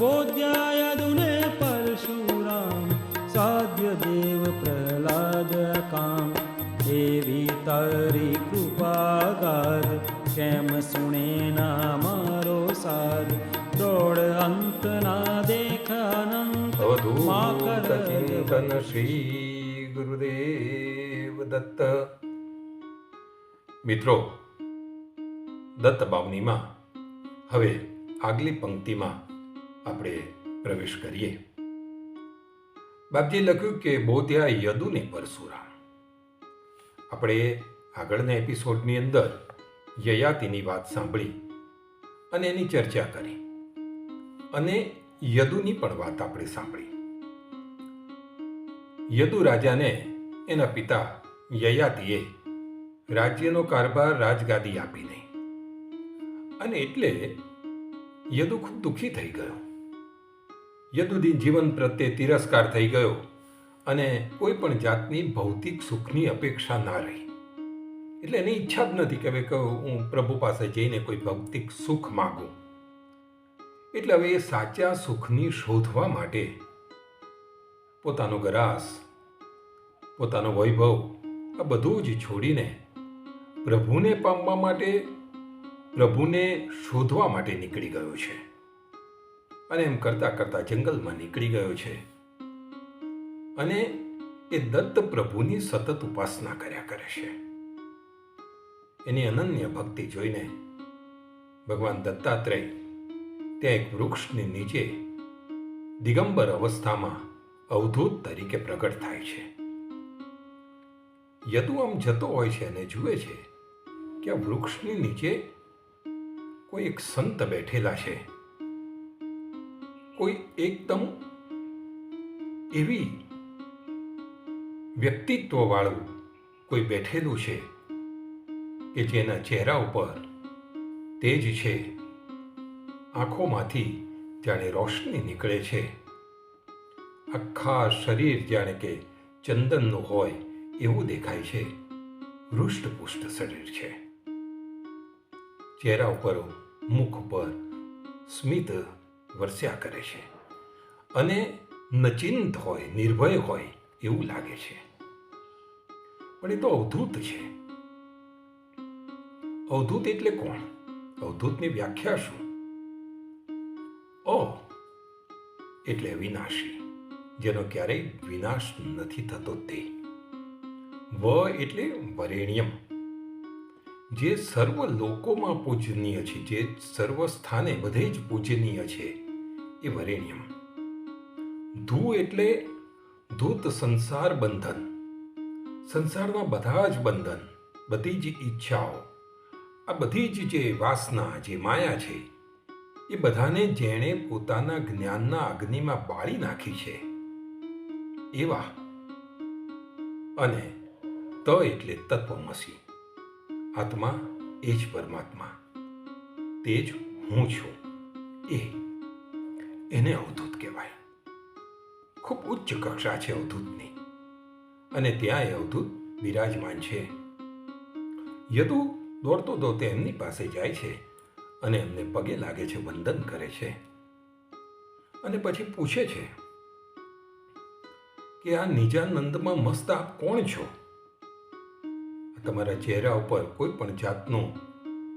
બોધ્યાયદુને પરશુરામ સાધ્ય દેવ પ્રહલાદ કામ એવી તારી કૃપા ગાદ કેમ સુણે ના મારો સાદ દોડ અંત ના દેખાનંત અવધૂત ચિંતન શ્રી ગુરુદેવ દત્ત. મિત્રો, દત્ત બાવનીમાં હવે આગલી પંક્તિમાં આપણે પ્રવેશ કરીએ. બાપજીએ લખ્યું કે બોધ્યા યદુને પરશુરામ. આપણે આગળના એપિસોડની અંદર યયાતિની વાત સાંભળી અને એની ચર્ચા કરી અને યદુની પણ વાત આપણે સાંભળી. યદુ રાજાને એના પિતા યયાતિએ રાજ્યનો કારભાર રાજગાદી આપી નહીં અને એટલે યદુ ખૂબ દુઃખી થઈ ગયો. યદુની જીવન પ્રત્યે તિરસ્કાર થઈ ગયો અને કોઈ પણ જાતની ભૌતિક સુખની અપેક્ષા ના રહી. એટલે એની ઈચ્છા જ નથી કે હવે હું પ્રભુ પાસે જઈને કોઈ ભૌતિક સુખ માગું. એટલે હવે એ સાચા સુખની શોધવા માટે પોતાનો ગરાસ, પોતાનો વૈભવ આ બધું જ છોડીને પ્રભુને પામવા માટે, પ્રભુને શોધવા માટે નીકળી ગયો છે. અને એમ કરતાં કરતાં જંગલમાં નીકળી ગયો છે અને એ દત્ત પ્રભુની સતત ઉપાસના કર્યા કરે છે. એની અનન્ય ભક્તિ જોઈને ભગવાન દત્તાત્રેય ત્યાં એક વૃક્ષની નીચે દિગંબર અવસ્થામાં અવધૂત તરીકે પ્રગટ થાય છે. યદુ આમ જતો હોય છે અને જુએ છે કે આ વૃક્ષની નીચે કોઈ એક સંત બેઠેલા છે. કોઈ એકદમ એવી વ્યક્તિત્વ વાળું કોઈ બેઠેલું છે કે જેના ચહેરા ઉપર તેજ છે, આંખોમાંથી જાણે રોશની નીકળે છે, આખા શરીર જાણે કે ચંદનનું હોય એવું દેખાય છે. હૃષ્ટપુષ્ટ શરીર છે. ચહેરા ઉપર, મુખ ઉપર સ્મિત વરસ્યા કરે છે અને નચિંત હોય, નિર્ભય હોય એવું લાગે છે. પણ એ તો અવધૂત છે. અવધૂત એટલે કોણ? અવધૂતની વ્યાખ્યા શું? અ એટલે અવિનાશી, જેનો ક્યારેય વિનાશ નથી થતો તે. વ એટલે વરેણ્યમ, જે સર્વ લોકોમાં પૂજનીય છે, જે સર્વ સ્થાને બધે જ પૂજનીય છે, એ વરેણ્યમ. ધૂ એટલે ધૂત, સંસાર બંધન, સંસારના બધા જ બંધન, બધી જ ઈચ્છાઓ, આ બધી જ જે વાસના, જે માયા છે, એ બધાને જેણે પોતાના જ્ઞાનના અગ્નિમાં બાળી નાખી છે એવા. અને ત એટલે તત્વમસી, આત્મા એ જ પરમાત્મા, તે જ હું છું, એને અવધૂત કહેવાય. ખૂબ ઉચ્ચ કક્ષા છે અવધૂતની અને ત્યાં એ અવધૂત બિરાજમાન છે. યદુ દોડતો દોડતો એમની પાસે જાય છે અને એમને પગે લાગે છે, વંદન કરે છે અને પછી પૂછે છે કે આ નિજાનંદમાં મસ્ત આપ કોણ છો? તમારા ચહેરા ઉપર કોઈ પણ જાતનું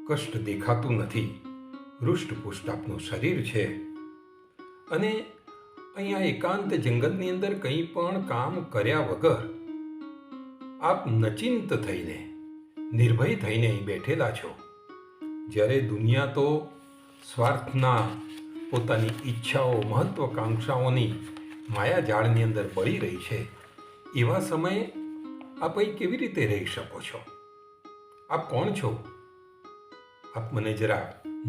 કષ્ટ દેખાતું નથી. હૃષ્ટપુષ્ટ આપનું શરીર છે અને અહીંયા એકાંત જંગલની અંદર કંઈ પણ કામ કર્યા વગર આપ નચિંત થઈને, નિર્ભય થઈને અહીં બેઠેલા છો. જ્યારે દુનિયા તો સ્વાર્થના, પોતાની ઈચ્છાઓ, મહત્વકાંક્ષાઓની માયાજાળની અંદર બળી રહી છે, એવા સમયે આપ અહીં કેવી રીતે રહી શકો છો? આપ કોણ છો? આપ મને જરા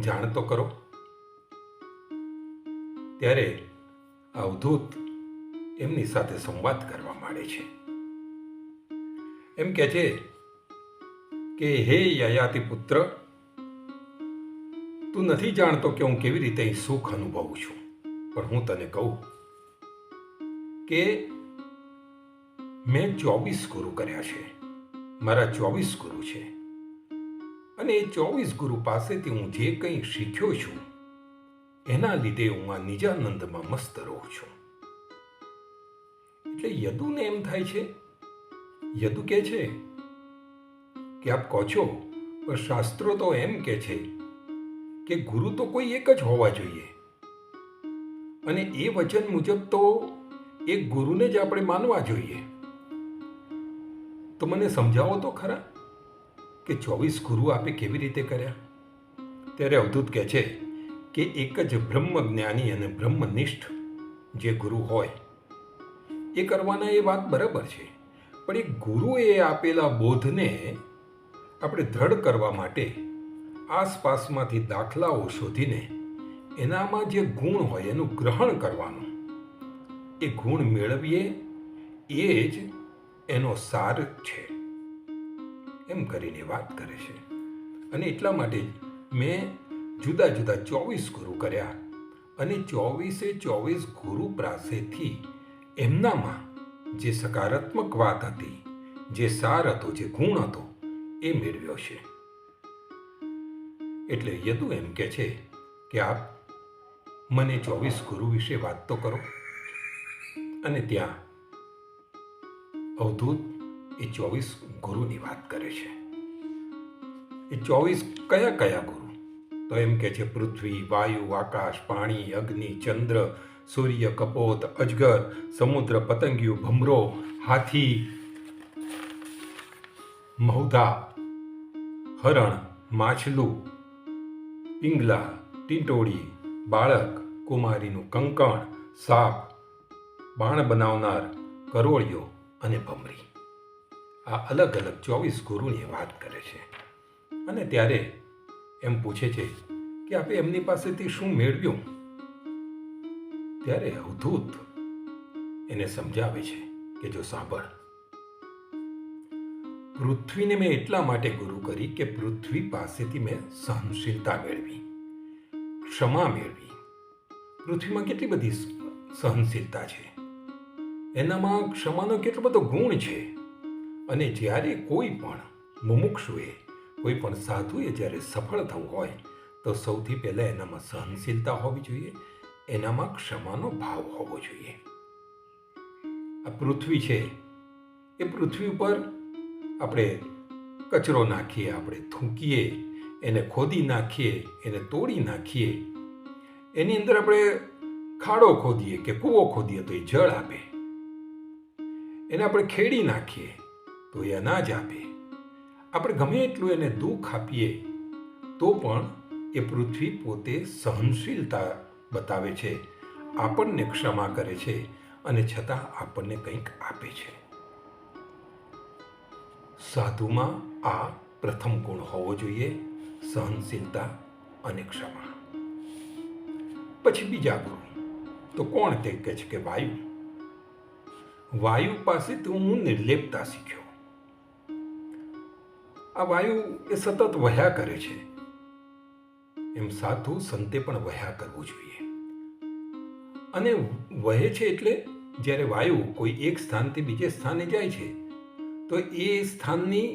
જાણ તો કરો. ત્યારે અવધૂત એમની સાથે સંવાદ કરવા માંડે છે. એમ કહે છે કે હે યયાતિ પુત્ર, તું નથી જાણતો કે હું કેવી રીતે અહીં સુખ અનુભવું છું, પણ હું તને કહું કે મેં 24 ગુરુ કર્યા છે. મારા 24 ગુરુ છે અને એ 24 ગુરુ પાસેથી હું જે કંઈ શીખ્યો છું એના લીધે હું આ નિજાનંદમાં મસ્ત રહું છું. એટલે યદુને એમ થાય છે, યદુ કહે છે કે આપ કહો છો પણ શાસ્ત્રો તો એમ કહે છે કે ગુરુ તો કોઈ એક જ હોવા જોઈએ, અને એ વચન મુજબ તો એક ગુરુને જ આપણે માનવા જોઈએ. તો મને સમજાવો તો ખરા કે 24 ગુરુ આપે કેવી રીતે કર્યા? ત્યારે અવધૂત કહે છે કે એક જ બ્રહ્મજ્ઞાની અને બ્રહ્મનિષ્ઠ જે ગુરુ હોય એ કરવાના, એ વાત બરાબર છે, પણ એ ગુરુએ આપેલા બોધને આપણે દ્રઢ કરવા માટે આસપાસમાંથી દાખલાઓ શોધીને એનામાં જે ગુણ હોય એનું ગ્રહણ કરવાનું, એ ગુણ મેળવીએ એ જ એનો સાર છે, એમ કરીને વાત કરે છે. અને એટલા માટે જ મેં જુદા જુદા 24 ગુરુ કર્યા, અને 24 ગુરુ પાસેથી એમનામાં જે સકારાત્મક વાત હતી, જે સાર હતો, જે ગુણ હતો, એ મેળવ્યો છે. એટલે યદુ એમ કહે છે કે આપ મને 24 ગુરુ વિશે વાત તો કરો. અને ત્યાં અવધૂત એ 24 ગુરુની વાત કરે છે. એ 24 કયા કયા ગુરુ? તો એમ કે છે પૃથ્વી, વાયુ, આકાશ, પાણી, અગ્નિ, ચંદ્ર, સૂર્ય, કપોત, અજગર, સમુદ્ર, પતંગિયું, ભમરો, હાથી, મહુધા, હરણ, માછલું, પિંગલા, ટીંટોળી, બાળક, કુમારીનું કંકણ, સાપ, બાણ બનાવનાર, કરોળિયો અને ભમરી. આ અલગ અલગ 24 ગુરુની વાત કરે છે. અને ત્યારે એમ પૂછે છે કે આપે એમની પાસેથી શું મેળવ્યું? ત્યારે અવધૂત એને સમજાવે છે કે જો સાંભળ, પૃથ્વીને મેં એટલા માટે ગુરુ કરી કે પૃથ્વી પાસેથી મેં સહનશીલતા મેળવી, ક્ષમા મેળવી. પૃથ્વીમાં કેટલી બધી સહનશીલતા છે, એનામાં ક્ષમાનો કેટલો બધો ગુણ છે. અને જ્યારે કોઈ પણ મુમુક્ષુએ, કોઈ પણ સાધુએ જ્યારે સફળ થવું હોય તો સૌથી પહેલાં એનામાં સહનશીલતા હોવી જોઈએ, એનામાં ક્ષમાનો ભાવ હોવો જોઈએ. આ પૃથ્વી છે, એ પૃથ્વી ઉપર આપણે કચરો નાખીએ, આપણે થૂંકીએ, એને ખોદી નાખીએ, એને તોડી નાખીએ, એની અંદર આપણે ખાડો ખોદીએ કે કૂવો ખોદીએ તો એ જળ આપે, એને આપણે ખેડી નાખીએ તો એ અનાજ આપે, આપણે ગમે એટલું એને દુઃખ આપીએ તો પણ એ પૃથ્વી પોતે સહનશીલતા બતાવે છે, આપણને ક્ષમા કરે છે, અને છતાં આપણને કંઈક આપે છે. સાધુમાં આ પ્રથમ ગુણ હોવો જોઈએ, સહનશીલતા અને ક્ષમા. પછી બીજા ગુરુ તો કોણ? તે કહે છે કે વાયુ. વાયુ પાસેથી હું નિર્લેપતા શીખ્યો. આ વાયુ એ સતત વહ્યા કરે છે, એમ સાધુ સંતે પણ વહ્યા કરવું જોઈએ. અને વહે છે એટલે જ્યારે વાયુ કોઈ એક સ્થાનથી બીજે સ્થાને જાય છે તો એ સ્થાનની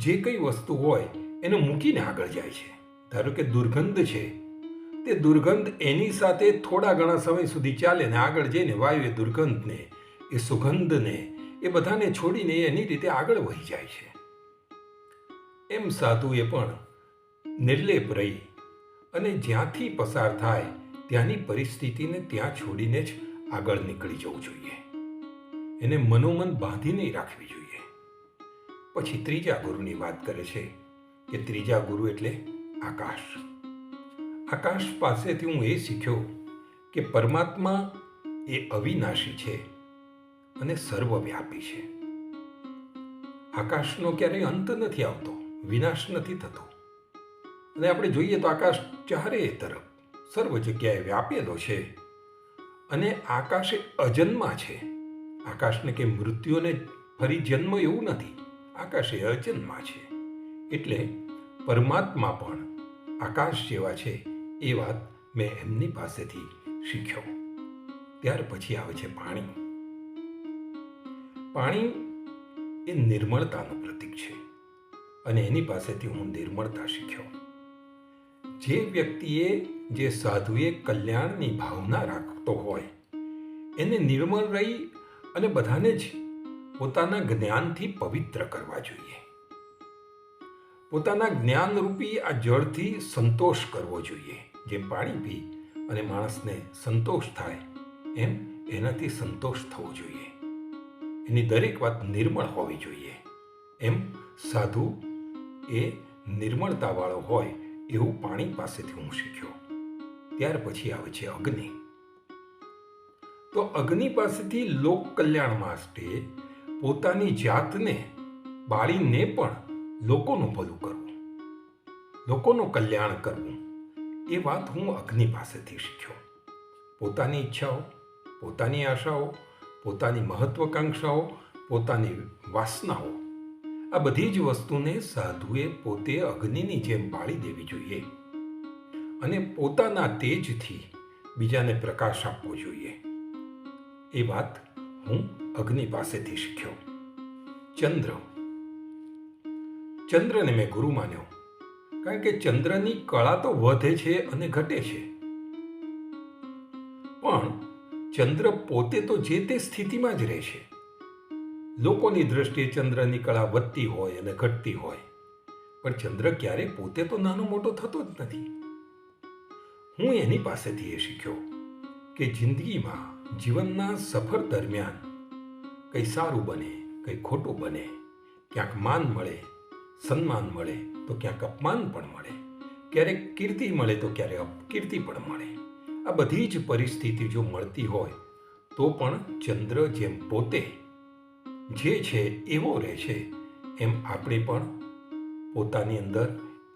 જે કઈ વસ્તુ હોય એને મૂકીને આગળ જાય છે. ધારો કે દુર્ગંધ છે, તે દુર્ગંધ એની સાથે થોડા ઘણા સમય સુધી ચાલે ને આગળ જઈને વાયુ એ દુર્ગંધને, એ સુગંધને, એ બધાને છોડીને એની રીતે આગળ વહી જાય છે. એમ સાધુએ પણ નિર્લેપ રહી અને જ્યાંથી પસાર થાય ત્યાંની પરિસ્થિતિને ત્યાં છોડીને જ આગળ નીકળી જવું જોઈએ. એને મનોમન બાંધી નહીં રાખવી જોઈએ. પછી ત્રીજા ગુરુની વાત કરે છે કે ત્રીજા ગુરુ એટલે આકાશ. આકાશ પાસેથી હું એ શીખ્યો કે પરમાત્મા એ અવિનાશી છે અને સર્વવ્યાપી છે. આકાશનો ક્યારેય અંત નથી આવતો, વિનાશ નથી થતો. અને આપણે જોઈએ તો આકાશ ચારે તરફ સર્વ જગ્યાએ વ્યાપેલો છે, અને આકાશ અજન્મા છે. આકાશને કે મૃત્યુને ફરી જન્મ એવું નથી, આકાશ એ અજન્મા છે. એટલે પરમાત્મા પણ આકાશ જેવા છે, એ વાત મેં એમની પાસેથી શીખ્યો. ત્યાર પછી આવે છે પાણી. પાણી એ નિર્મળતાનું પ્રતીક છે, અને એની પાસેથી હું નિર્મળતા શીખ્યો. જે વ્યક્તિએ જે સાધુએ કલ્યાણની ભાવના રાખતો હોય એને નિર્મળ રહી અને બધાને જ પોતાના જ્ઞાનથી પવિત્ર કરવા જોઈએ. પોતાના જ્ઞાનરૂપી આ જળથી સંતોષ કરવો જોઈએ. જેમ પાણી પી અને માણસને સંતોષ થાય એમ એનાથી સંતોષ થવો જોઈએ. એની દરેક વાત નિર્મળ હોવી જોઈએ. એમ સાધુ એ નિર્મળતાવાળો હોય એવું પાણી પાસેથી હું શીખ્યો. ત્યાર પછી આવે છે અગ્નિ. તો અગ્નિ પાસેથી લોક કલ્યાણ માટે પોતાની જાતને બાળીને પણ લોકોનું ભલું કરવું, લોકોનું કલ્યાણ કરવું, એ વાત હું અગ્નિ પાસેથી શીખ્યો. પોતાની ઈચ્છાઓ, પોતાની આશાઓ, પોતાની મહત્વકાંક્ષાઓ, પોતાની વાસનાઓ, આ બધી જ વસ્તુને સાધુએ પોતે અગ્નિની જેમ બાળી દેવી જોઈએ અને પોતાના તેજથી બીજાને પ્રકાશ આપવો જોઈએ. એ વાત હું અગ્નિ પાસેથી શીખ્યો. ચંદ્રને મેં ગુરુ માન્યો, કારણ કે ચંદ્રની કળા તો વધે છે અને ઘટે છે, પણ ચંદ્ર પોતે તો જે તે સ્થિતિમાં જ રહે છે. લોકોની દ્રષ્ટિએ ચંદ્રની કળા વધતી હોય અને ઘટતી હોય, પણ ચંદ્ર ક્યારે પોતે તો નાનો મોટો થતો જ નથી. હું એની પાસેથી એ શીખ્યો કે જિંદગીમાં, જીવનના સફર દરમિયાન કંઈ સારું બને, કંઈ ખોટું બને, ક્યાંક માન મળે, સન્માન મળે તો ક્યાંક અપમાન પણ મળે, ક્યારેક કીર્તિ મળે તો ક્યારેક અપકીર્તિ પણ મળે. આ બધી જ પરિસ્થિતિ જો મળતી હોય તો પણ ચંદ્ર જેમ પોતે જે છે એવો રહે છે, એમ આપણે પણ પોતાની અંદર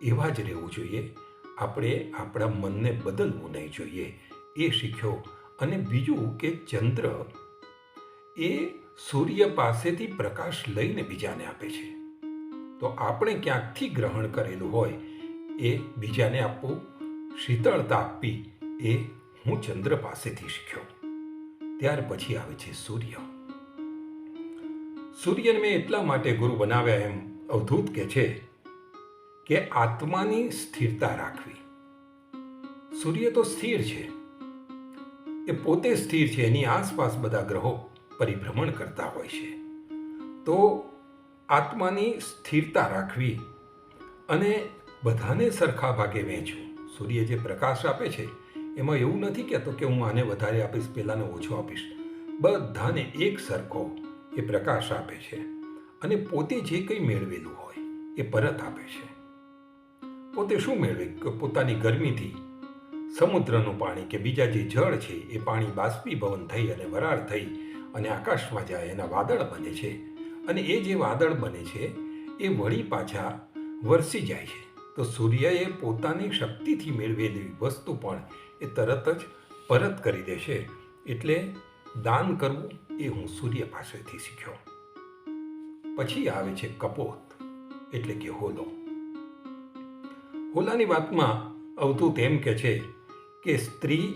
એવા જ રહેવું જોઈએ. આપણે આપણા મનને બદલવું નહીં જોઈએ. એ શીખ્યો. અને બીજું કે ચંદ્ર એ સૂર્ય પાસેથી પ્રકાશ લઈને બીજાને આપે છે. તો આપણે ક્યાંકથી ગ્રહણ કરેલું હોય એ બીજાને આપવું, શીતળતા આપવી, એ હું ચંદ્ર પાસેથી શીખ્યો. ત્યાર પછી આવે છે સૂર્ય. સૂર્યને મેં એટલા માટે ગુરુ બનાવ્યા, એમ અવધૂત કહે છે કે આત્માની સ્થિરતા રાખવી. સૂર્ય તો સ્થિર છે, એ પોતે સ્થિર છે, એની આસપાસ બધા ગ્રહો પરિભ્રમણ કરતા હોય છે. તો આત્માની સ્થિરતા રાખવી અને બધાને સરખા ભાગે વહેંચવું. સૂર્ય જે પ્રકાશ આપે છે એમાં એવું નથી કહેતો કે હું આને વધારે આપીશ, પેલાને ઓછો આપીશ. બધાને એક સરખો એ પ્રકાશ આપે છે અને પોતે જે કંઈ મેળવેલું હોય એ પરત આપે છે. પોતે શું મેળવે કે પોતાની ગરમીથી સમુદ્રનું પાણી કે બીજા જે જળ છે એ પાણી બાષ્પીભવન થઈ અને વરાળ થઈ અને આકાશમાં જાય, એના વાદળ બને છે અને એ જે વાદળ બને છે એ વળી પાછા વરસી જાય છે. તો સૂર્યએ પોતાની શક્તિથી મેળવેલી વસ્તુ પણ એ તરત જ પરત કરી દે છે. એટલે દાન કરવું એ હું સૂર્ય પાસેથી શીખ્યો. પછી આવે છે કપોત, એટલે કે હોલો. હોલાની વાતમાં અવધૂત એમ કે છે કે સ્ત્રી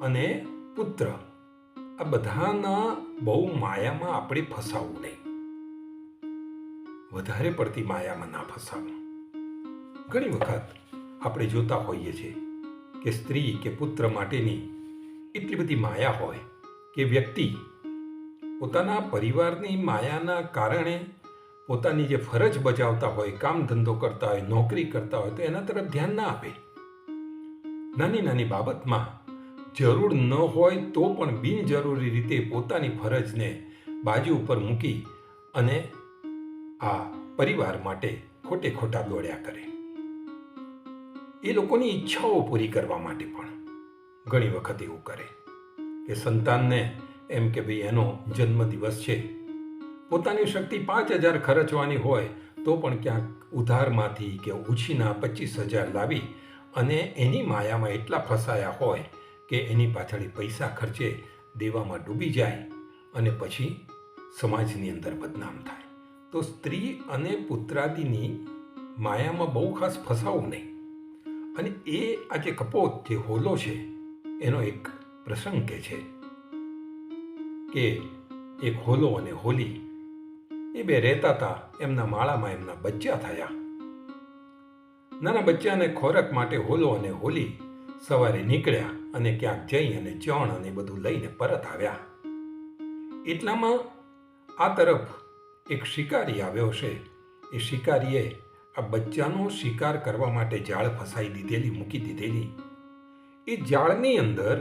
અને પુત્ર આ બધાના બહુ માયામાં આપણે ફસાવવું નહીં, વધારે પડતી માયામાં ના ફસાવવું. ઘણી વખત આપણે જોતા હોઈએ છીએ કે સ્ત્રી કે પુત્ર માટેની એટલી બધી માયા હોય કે વ્યક્તિ પોતાના પરિવારની માયાના કારણે પોતાની જે ફરજ બજાવતા હોય, કામ ધંધો કરતા હોય, નોકરી કરતા હોય, તો એના તરફ ધ્યાન ના આપે. નાની નાની બાબતમાં જરૂર ન હોય તો પણ બિનજરૂરી રીતે પોતાની ફરજને બાજુ ઉપર મૂકી અને આ પરિવાર માટે ખોટે ખોટા દોડ્યા કરે. એ લોકોની ઈચ્છાઓ પૂરી કરવા માટે પણ ઘણી વખત એવું કરે કે સંતાનને એમ કે ભાઈ એનો જન્મદિવસ છે, પોતાની શક્તિ 5,000 ખર્ચવાની હોય તો પણ ક્યાંક ઉધારમાંથી કે ઉછીના 25,000 લાવી અને એની માયામાં એટલા ફસાયા હોય કે એની પાછળ પૈસા ખર્ચે, દેવામાં ડૂબી જાય અને પછી સમાજની અંદર બદનામ થાય. તો સ્ત્રી અને પુત્રાદિની માયામાં બહુ ખાસ ફસાવવું નહીં. અને એ આજે કપોત જે હોલો છે એનો એક પ્રસંગ કે છે કે એક હોલો અને હોલી એ બે રહેતા હતા. એમના માળામાં એમના બચ્ચા થયા. નાના બચ્ચાને ખોરાક માટે હોલો અને હોલી સવારે નીકળ્યા અને ક્યાંક જઈ અને ચણ અને બધું લઈને પરત આવ્યા. એટલામાં આ તરફ એક શિકારી આવ્યો છે. એ શિકારીએ આ બચ્ચાનો શિકાર કરવા માટે જાળ ફસાઈ દીધેલી, મૂકી દીધેલી. એ જાળની અંદર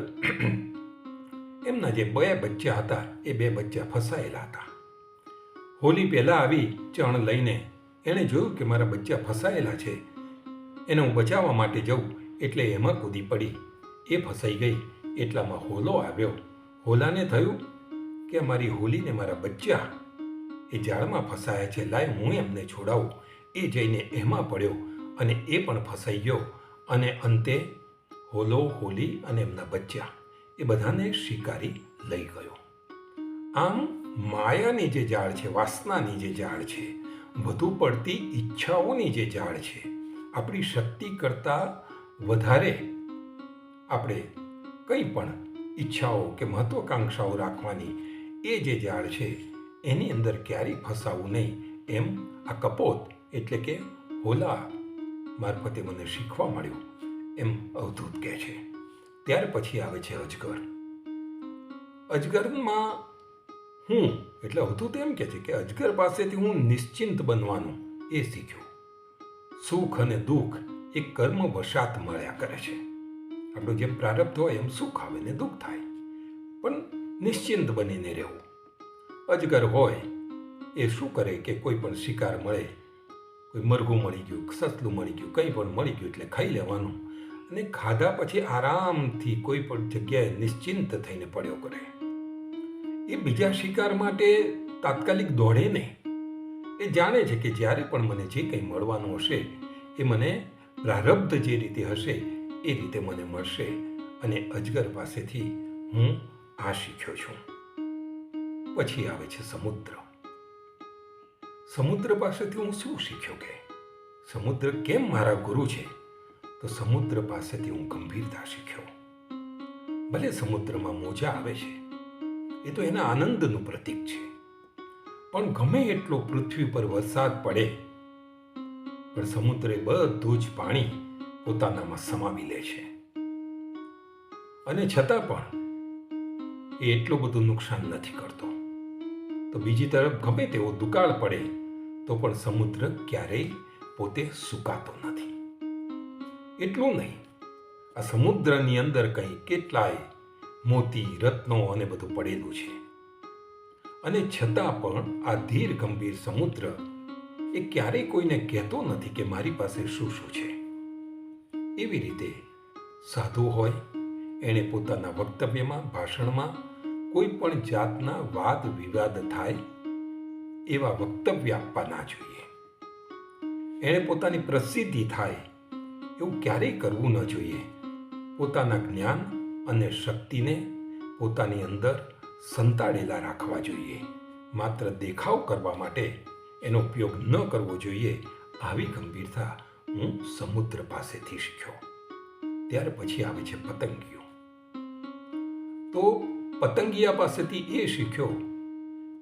એમના જે 2 બચ્ચા હતા એ 2 બચ્ચા ફસાયેલા હતા. હોલી પહેલાં આવી ચણ લઈને એણે જોયું કે મારા બચ્ચા ફસાયેલા છે, એને હું બચાવવા માટે જઉં એટલે એમાં કૂદી પડી. એ ફસાઈ ગઈ. એટલામાં હોલો આવ્યો. હોલાને થયું કે મારી હોલીને મારા બચ્ચા એ જાળમાં ફસાયા છે, લાય હું એમને છોડાવું. એ જઈને એમાં પડ્યો અને એ પણ ફસાઈ ગયો. અને અંતે હોલો, હોલી અને એમના બચ્ચા એ બધાને શિકારી લઈ ગયો. આમ માયાની જે જાળ છે, વાસનાની જે જાળ છે, વધુ પડતી ઈચ્છાઓની જે જાળ છે, આપણી શક્તિ કરતાં વધારે આપણે કંઈ પણ ઈચ્છાઓ કે મહત્વાકાંક્ષાઓ રાખવાની એ જે જાળ છે એની અંદર ક્યારેય ફસાવું નહીં. એમ આ કપોત એટલે કે હોલા મારફતે મને શીખવા મળ્યું, એમ અવધૂત કહે છે. ત્યાર પછી આવે છે અજગર. અજગરમાં હું એટલે અવધૂત એમ કહે છે કે અજગર પાસેથી હું નિશ્ચિંત બનવાનું એ શીખ્યું. સુખ અને દુઃખ એ કર્મ વશાત મળ્યા કરે છે. આપણું જેમ પ્રારબ્ધ હોય એમ સુખ આવે ને દુઃખ થાય, પણ નિશ્ચિંત બનીને રહેવું. અજગર હોય એ શું કરે કે કોઈ પણ શિકાર મળે, કોઈ મરઘું મળી ગયું, સસલું મળી ગયું, કંઈ પણ મળી ગયું એટલે ખાઈ લેવાનું અને ખાધા પછી આરામથી કોઈ પણ જગ્યાએ નિશ્ચિંત થઈને પડ્યો કરે. એ બીજા શિકાર માટે તાત્કાલિક દોડે નહીં. એ જાણે છે કે જ્યારે પણ મને જે કંઈ મળવાનું હશે એ મને પ્રારબ્ધ જે રીતે હશે એ રીતે મને મળશે. અને અજગર પાસેથી હું આ શીખ્યો છું. પછી આવે છે સમુદ્ર. સમુદ્ર પાસેથી હું શું શીખ્યો કે સમુદ્ર કેમ મારા ગુરુ છે? તો સમુદ્ર પાસેથી હું ગંભીરતા શીખ્યો. ભલે સમુદ્રમાં મોજા આવે છે, એ તો એના આનંદનું પ્રતીક છે, પણ ગમે એટલો પૃથ્વી પર વરસાદ પડે પણ સમુદ્રે બધું જ પાણી પોતાનામાં સમાવી લે છે. અને છતાં પણ એ એટલું બધું નુકસાન નથી કરતો. તો બીજી તરફ ગમે તેવો દુકાળ પડે તો પણ સમુદ્ર ક્યારેય પોતે સુકાતો નથી. એટલું નહીં, આ સમુદ્રની અંદર કંઈ કેટલાય મોતી, રત્નો અને બધું પડેલું છે. અને છતાં પણ આ ધીર ગંભીર સમુદ્ર એ ક્યારેય કોઈને કહેતો નથી કે મારી પાસે શું શું છે. એવી રીતે સાધુ હોય એણે પોતાના વક્તવ્યમાં, ભાષણમાં કોઈ પણ જાતના વાદ વિવાદ થાય એવા વક્તવ્ય આપવા ના જોઈએ. એણે પોતાની પ્રસિદ્ધિ થાય એવું ક્યારેય કરવું ન જોઈએ. પોતાના જ્ઞાન અને શક્તિને પોતાની અંદર સંતાડેલા રાખવા જોઈએ. માત્ર દેખાવ કરવા માટે એનો ઉપયોગ ન કરવો જોઈએ. આવી ગંભીરતા હું સમુદ્ર પાસેથી શીખ્યો. ત્યાર પછી આવે છે પતંગિયો. તો પતંગિયા પાસેથી એ શીખ્યો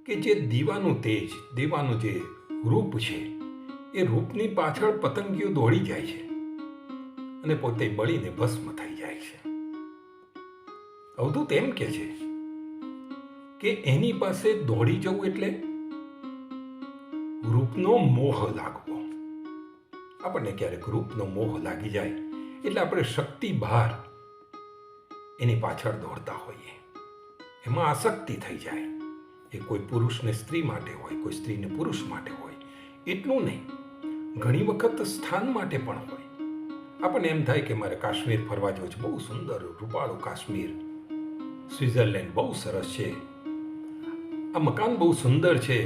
કે જે દીવાનું તેજ, દીવાનું જે રૂપ છે એ રૂપની પાછળ પતંગિયો દોડી જાય છે અને પોતે બળીને ભસ્મ થઈ જાય છે. અવધૂત એમ કહે છે કે એની પાસે દોડી જવું એટલે રૂપનો મોહ લાગવો. આપણને ક્યારેક રૂપનો મોહ લાગી જાય એટલે આપણે શક્તિ બહાર એની પાછળ દોડતા હોઈએ, એમાં આસક્તિ થઈ જાય. એ કોઈ પુરુષને સ્ત્રી માટે હોય, કોઈ સ્ત્રીને પુરુષ માટે હોય. એટલું નહીં, ઘણી વખત સ્થાન માટે પણ હોય. આપણને એમ થાય કે મારે કાશ્મીર ફરવા જવું છે, બહુ સુંદર રૂપાળું કાશ્મીર, સ્વિટ્ઝરલેન્ડ બહુ સરસ છે, આ મકાન બહુ સુંદર છે,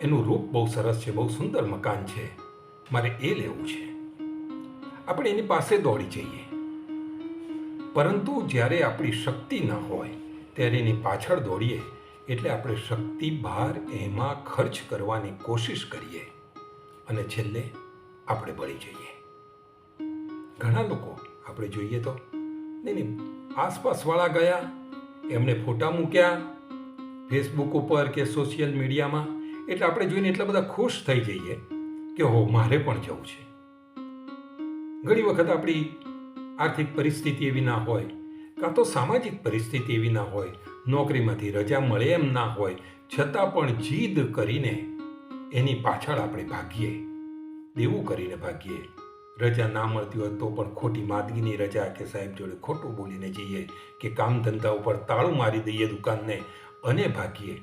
એનું રૂપ બહુ સરસ છે, બહુ સુંદર મકાન છે, મારે એ લેવું છે. આપણે એની પાસે દોડી જઈએ. પરંતુ જ્યારે આપણી શક્તિ ન હોય ત્યારે એની પાછળ દોડીએ એટલે આપણે શક્તિ બહાર એમાં ખર્ચ કરવાની કોશિશ કરીએ અને છેલ્લે આપણે બળી જઈએ. ઘણા લોકો આપણે જોઈએ તો નહીં, આસપાસવાળા ગયા, એમણે ફોટા મૂક્યા ફેસબુક ઉપર કે સોશિયલ મીડિયામાં, એટલે આપણે જોઈને એટલા બધા ખુશ થઈ જઈએ કે હો મારે પણ જવું છે. ઘણી વખત આપણી આર્થિક પરિસ્થિતિ એવી ના હોય, કાં તો સામાજિક પરિસ્થિતિ એવી ના હોય, નોકરીમાંથી રજા મળે એમ ના હોય, છતાં પણ જીદ કરીને એની પાછળ આપણે ભાગીએ, દેવું કરીને ભાગીએ. રજા ના મળતી હોય તો પણ ખોટી માંદગીની રજા કે સાહેબ જોડે ખોટું બોલીને જઈએ, કે કામ ધંધા ઉપર તાળું મારી દઈએ દુકાનને અને ભાગીએ.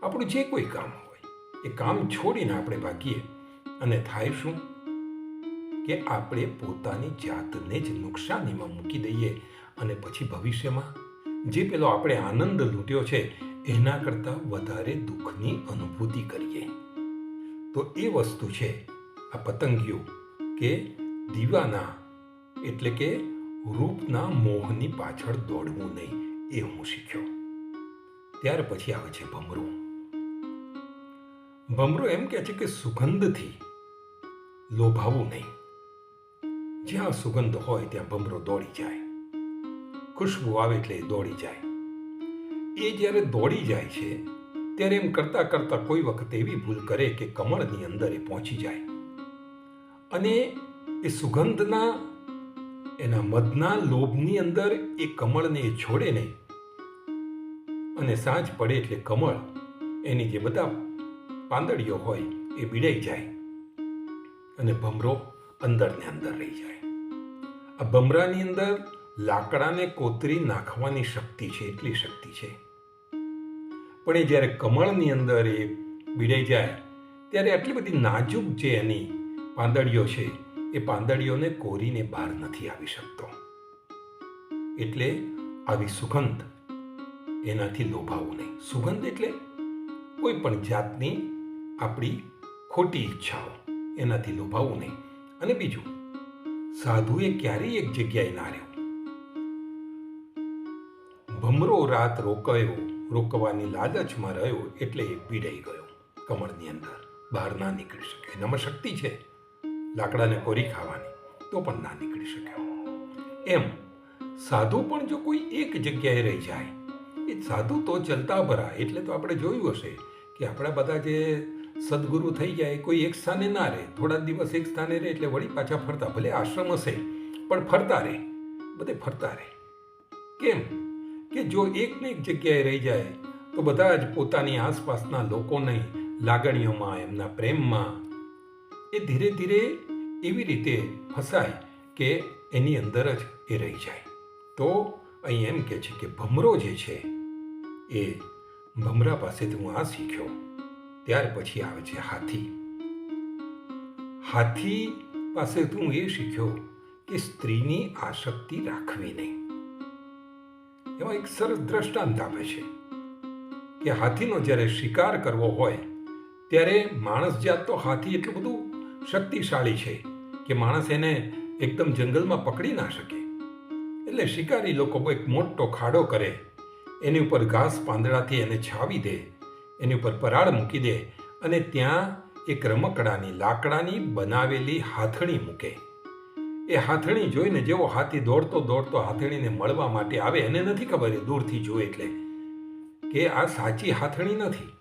આપણું જે કોઈ કામ હોય એ કામ છોડીને આપણે ભાગીએ, અને થાય શું કે આપણે પોતાની જાતને જ નુકસાનીમાં મૂકી દઈએ, અને પછી ભવિષ્યમાં જે પેલો આપણે આનંદ લૂંટ્યો છે એના કરતાં વધારે દુઃખની અનુભૂતિ કરીએ. તો એ વસ્તુ છે આ પતંગિયું, કે દીવાના એટલે કે રૂપના મોહની પાછળ દોડવું નહીં, એ હું શીખ્યો. ત્યાર પછી આવે છે ભમરો. ભમરો એમ કહે છે કે સુગંધથી લોભાવું નહીં. જ્યાં સુગંધ હોય ત્યાં ભમરો દોડી જાય, ખુશ્બુ આવે એટલે એ દોડી જાય. એ જ્યારે દોડી જાય છે ત્યારે એમ કરતાં કરતાં કોઈ વખત એવી ભૂલ કરે કે કમળની અંદર એ પહોંચી જાય, અને એ સુગંધના એના મધના લોભની અંદર એ કમળને એ છોડે નહીં, અને સાંજ પડે એટલે કમળ એની જે બધા પાંદડીઓ હોય એ બીડાઈ જાય, અને ભમરો અંદર ને અંદર રહી જાય. આ ભમરાની અંદર લાકડાને કોતરી નાખવાની શક્તિ છે, એટલી શક્તિ છે. પણ એ જ્યારે કમળની અંદર એ બીડાઈ જાય ત્યારે આટલી બધી નાજુક જે એની પાંદડીઓ છે એ પાંદડીઓને કોરીને બહાર નથી આવી શકતો. એટલે આવી સુગંધ એનાથી લોભાવું નહીં. સુગંધ એટલે કોઈ પણ જાતની આપણી ખોટી ઈચ્છાઓ, એનાથી લોભાવું નહીં. અને બીજું, સાધુએ ક્યારેય એક જગ્યાએ ના રહ્યો. ભમરો રાત રોકવાની લાલચમાં રહ્યો એટલે એ પીડાઈ ગયો કમળની અંદર, બહાર ના નીકળી શકે. એનામાં શક્તિ છે લાકડાને કોરી ખાવાની, તો પણ ના નીકળી શક્યો. એમ સાધુ પણ જો કોઈ એક જગ્યાએ રહી જાય, એ સાધુ તો ચલતા ભરા. એટલે તો આપણે જોયું હશે કે આપણા બધા જે સદગુરુ થઈ જાય કોઈ એક સ્થાને ના રહે, થોડા દિવસ એક સ્થાને રહે એટલે વળી પાછા ફરતા, ભલે આશ્રમ હશે પણ ફરતા રહે, બધે ફરતા રહે. કેમ કે જો એકને એક જગ્યાએ રહી જાય તો બધા જ પોતાની આસપાસના લોકોની લાગણીઓમાં, એમના પ્રેમમાં એ ધીરે ધીરે એવી રીતે ફસાય કે એની અંદર જ એ રહી જાય. તો અહીં એમ કે છે કે ભમરો જે છે એ ભમરા પાસેથી હું આ શીખ્યો. ત્યાર પછી આવે છે હાથી. હાથી પાસેથી હું એ શીખ્યો કે સ્ત્રીની આસક્તિ રાખવી નહીં. એમાં એક સરસ દ્રષ્ટાંત આપે છે કે હાથીનો જ્યારે શિકાર કરવો હોય ત્યારે માણસ જાત તો હાથી એટલું બધું શક્તિશાળી છે કે માણસ એને એકદમ જંગલમાં પકડી ના શકે. એટલે શિકારી લોકો એક મોટો ખાડો કરે, એની ઉપર ઘાસ પાંદડાથી એને છાવી દે, એની ઉપર પરાળ મૂકી દે, અને ત્યાં એક રમકડાની લાકડાની બનાવેલી હાથણી મૂકે. એ હાથણી જોઈને જેવો હાથી દોડતો દોડતો હાથણીને મળવા માટે આવે, એને નથી ખબર, એ દૂરથી જોવે એટલે કે આ સાચી હાથણી નથી.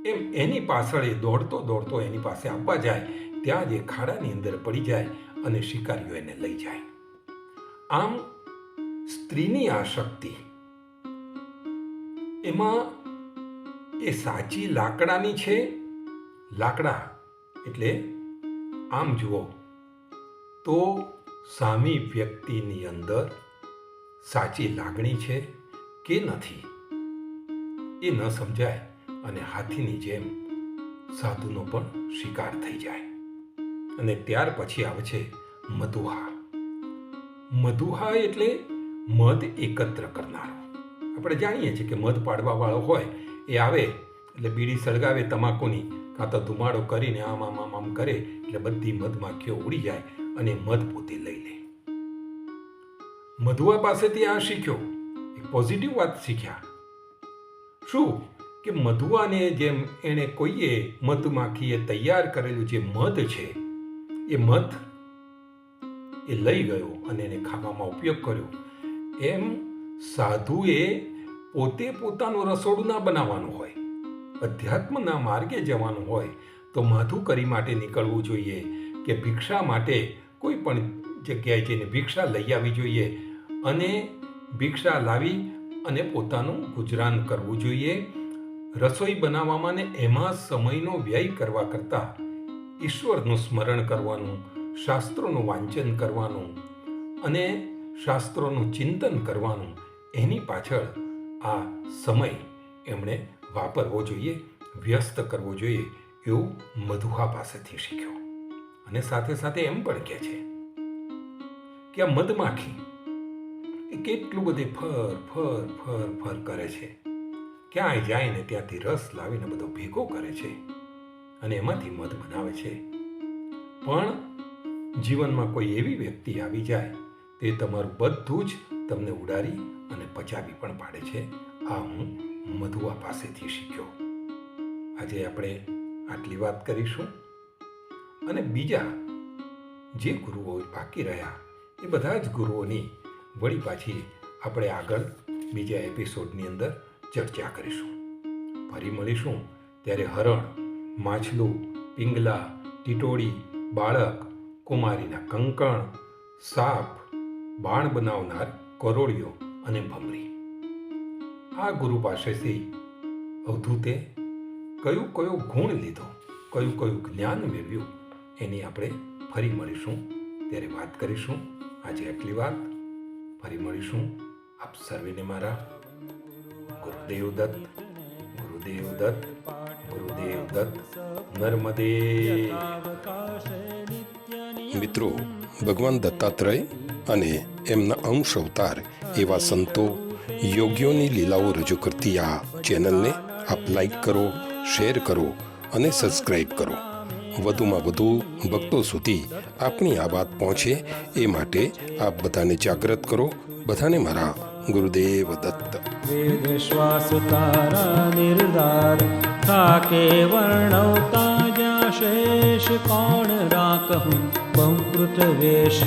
એમ એની પાછળ એ દોડતો દોડતો એની પાસે આવવા જાય, ત્યાં જ એ ખાડાની અંદર પડી જાય અને શિકારીઓ એને લઈ જાય. આમ સ્ત્રીની આસક્તિ એમાં એ સાચી લાકડાની છે. લાકડા એટલે આમ જુઓ તો સામી વ્યક્તિની અંદર સાચી લાગણી છે કે નથી એ ન સમજાય, અને હાથીની જેમ સાધુનો પણ શિકાર થઈ જાય. અને ત્યાર પછી આવે છે મધુહા. મધુહા એટલે મધ એકત્ર કરનારો. આપણે જાણીએ છીએ કે મધ પાડવા વાળો હોય એ આવે એટલે બીડી સળગાવે તમાકુની, કાં તો ધુમાડો કરીને આમ આમ આમ આમ કરે એટલે બધી મધમાખીઓ ઉડી જાય અને મધ પોતે લઈ લે. મધુઆ પાસેથી આ શીખ્યો, એક પોઝિટિવ વાત શીખ્યા. શું કે મધુઆને જેમ એણે કોઈએ મધમાખીએ તૈયાર કરેલું જે મધ છે એ મધ એ લઈ ગયો અને એને ખાવામાં ઉપયોગ કર્યો. એમ સાધુએ પોતે પોતાનું રસોડું ના બનાવવાનું હોય, અધ્યાત્મના માર્ગે જવાનું હોય તો માધુકરી માટે નીકળવું જોઈએ, કે ભિક્ષા માટે કોઈ પણ જગ્યાએ જઈને ભિક્ષા લઈ આવી જોઈએ અને ભિક્ષા લાવી અને પોતાનું ગુજરાન કરવું જોઈએ. રસોઈ બનાવવામાં ને એમાં સમયનો વ્યય કરવા કરતાં ઈશ્વરનું સ્મરણ કરવાનું, શાસ્ત્રોનું વાંચન કરવાનું અને શાસ્ત્રોનું ચિંતન કરવાનું, એની પાછળ આ સમય એમણે વાપરવો જોઈએ, વ્યસ્ત કરવો જોઈએ, એવું મધુહા પાસેથી શીખ્યો. અને સાથે સાથે એમ પણ કહે છે કે આ મધમાખી એ કેટલું બધે ફર ફર ફર ફર કરે છે, ક્યાંય જાય ને ત્યાંથી રસ લાવીને બધો ભેગો કરે છે અને એમાંથી મધ બનાવે છે. પણ જીવનમાં કોઈ એવી વ્યક્તિ આવી જાય તે તમારું બધું જ તમને ઉડાડી અને પચાવી પણ પાડે છે. આ હું મધુઆ પાસેથી શીખ્યો. આજે આપણે આટલી વાત કરીશું અને બીજા જે ગુરુઓ બાકી રહ્યા એ બધા જ ગુરુઓની વળી પાછી આપણે આગળ બીજા એપિસોડની અંદર ચર્ચા કરીશું. ફરી મળીશું ત્યારે હરણ, માછલું, પિંગલા, ટીટોળી, બાળક, કુમારીના કંકણ, સાપ, બાણ બનાવનાર કરોળિયો અને ભમરી. આ ગુરુ પાસેથી અવધૂતે કયો ગુણ લીધો, કયું જ્ઞાન મેળવ્યું, એની આપણે ફરી મળીશું ત્યારે વાત કરીશું. આજે આટલી વાત. ફરી મળીશું. આપ સર્વેને મારા ગુરુદેવ દત્ત, ગુરુદેવ દત્ત, ગુરુદેવ દત્ત. નર્મદે. મિત્રો, ભગવાન દત્તાત્રેય અને એમના અંશ અવતાર એવા સંતો, યોગીઓની લીલાઓ રજૂ કરતી આ ચેનલને આપ લાઈક કરો, શેર કરો અને સબસ્ક્રાઈબ કરો. વધુમાં વધુ ભક્તો સુધી આપણી આ વાત પહોંચે એ માટે આપ બધાને જાગૃત કરો. બધાને મારા ગુરુદેવ દત્ત. વેદ શ્વાસ તારા નિર્ધાર થાકે વર્ણવતા જ્યાં શેષ કોણ રાખું બહુકૃત વેશ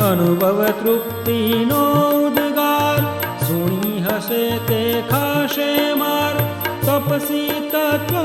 અનુભવ તૃપ્તિનો ઉદ્ગાર સુણી હશે તે ખાશે માર તપસી તત્વ